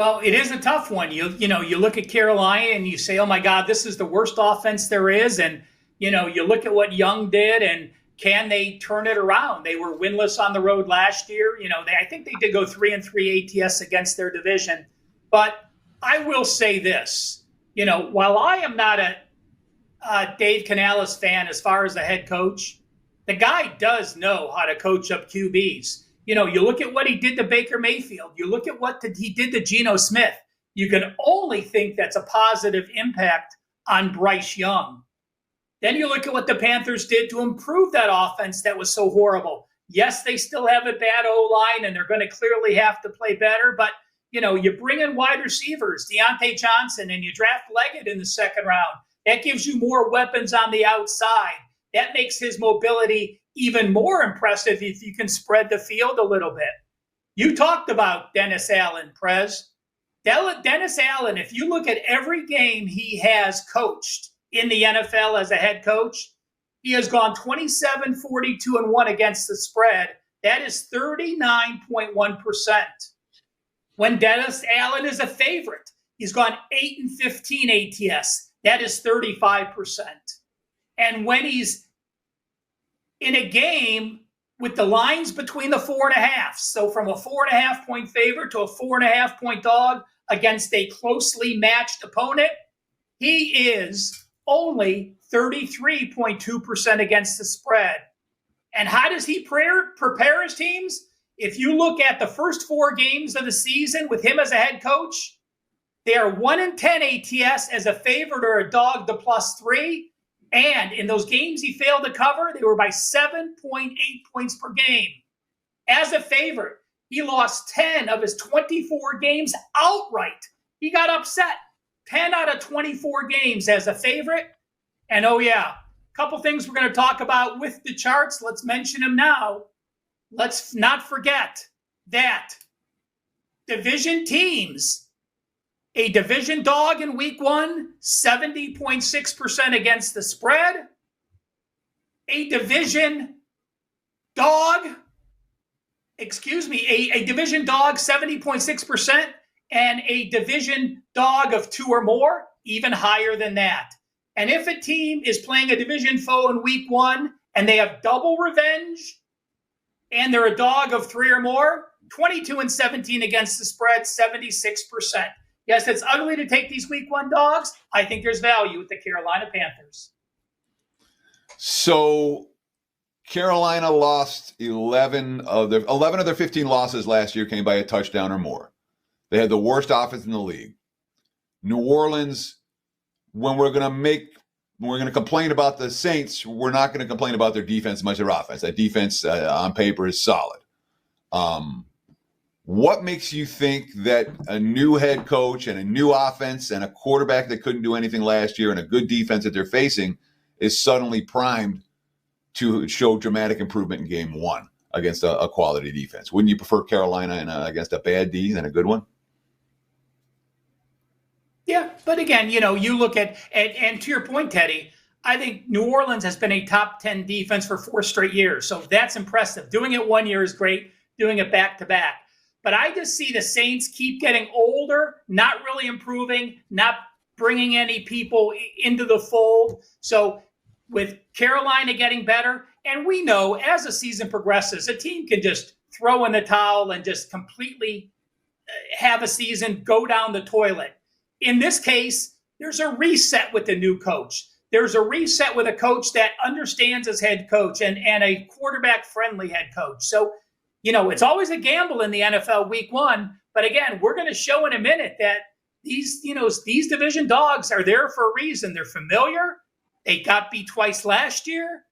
Well, it is a tough one. You look at Carolina and you say, "Oh my God, this is the worst offense there is." And you look at what Young did, and can they turn it around? They were winless on the road last year. I think they did go 3-3 ATS against their division. But I will say this: while I am not a Dave Canales fan as far as a head coach, the guy does know how to coach up QBs. You look at what he did to Baker Mayfield. You look at what he did to Geno Smith. You can only think that's a positive impact on Bryce Young. Then you look at what the Panthers did to improve that offense that was so horrible. Yes, they still have a bad O-line, and they're going to clearly have to play better. But, you bring in wide receivers, Deontay Johnson, and you draft Leggett in the second round. That gives you more weapons on the outside. That makes his mobility even more impressive if you can spread the field a little bit. You talked about Dennis Allen, Prez. Dennis Allen, if you look at every game he has coached in the NFL as a head coach, he has gone 27, 42, and 1 against the spread. That is 39.1%. When Dennis Allen is a favorite, he's gone 8-15 ATS. That is 35%. And when he's in a game with the lines between the 4.5, so from a 4.5 point favorite to a 4.5 point dog against a closely matched opponent, he is only 33.2% against the spread. And how does he prepare his teams? If you look at the first 4 games of the season with him as a head coach, they are 1-10 ATS as a favorite or a dog to +3. And in those games he failed to cover, they were by 7.8 points per game. As a favorite, he lost 10 of his 24 games outright. He got upset. 10 out of 24 games as a favorite. And oh yeah, a couple things we're going to talk about with the charts. Let's mention them now. Let's not forget that division teams, a division dog in week 1, 70.6% against the spread. A division dog, a division dog, 70.6%, and a division dog of 2 or more, even higher than that. And if a team is playing a division foe in week 1 and they have double revenge and they're a dog of 3 or more, 22-17 against the spread, 76%. Yes, it's ugly to take these week 1 dogs. I think there's value with the Carolina Panthers. So Carolina lost 11 of their 15 losses last year came by a touchdown or more. They had the worst offense in the league. New Orleans, when we're going to complain about the Saints, we're not going to complain about their defense as much as their offense. That defense on paper is solid. What makes you think that a new head coach and a new offense and a quarterback that couldn't do anything last year and a good defense that they're facing is suddenly primed to show dramatic improvement in game 1 against a quality defense? Wouldn't you prefer Carolina against a bad D than a good one? Yeah, but again, you look at, and to your point, Teddy, I think New Orleans has been a top 10 defense for 4 straight years. So that's impressive. Doing it 1 year is great. Doing it back to back. But I just see the Saints keep getting older, not really improving, not bringing any people into the fold. So with Carolina getting better, and we know as the season progresses, a team can just throw in the towel and just completely have a season go down the toilet. In this case, there's a reset with the new coach. There's a reset with a coach that understands his head coach and a quarterback-friendly head coach. So, it's always a gamble in the NFL week 1. But again, we're going to show in a minute that these division dogs are there for a reason. They're familiar. They got beat twice last year.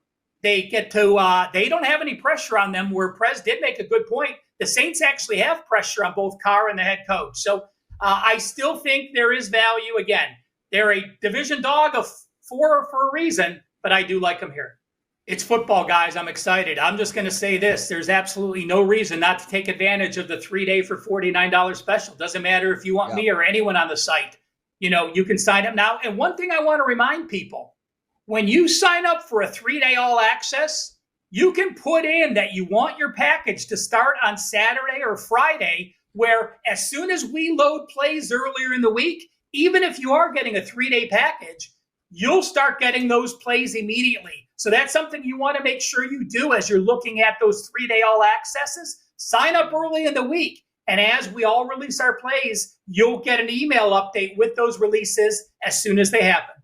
They get to they don't have any pressure on them, where Prez did make a good point. The Saints actually have pressure on both Carr and the head coach. So I still think there is value. Again, they're a division dog of 4 for a reason, but I do like them here. It's football, guys. I'm excited. I'm just going to say this. There's absolutely no reason not to take advantage of the 3-day for $49 special. Doesn't matter if you want me or anyone on the site. You can sign up now. And one thing I want to remind people, when you sign up for a 3-day all access, you can put in that you want your package to start on Saturday or Friday where as soon as we load plays earlier in the week, even if you are getting a 3-day package, you'll start getting those plays immediately. So that's something you want to make sure you do as you're looking at those 3-day all accesses. Sign up early in the week. And as we all release our plays, you'll get an email update with those releases as soon as they happen.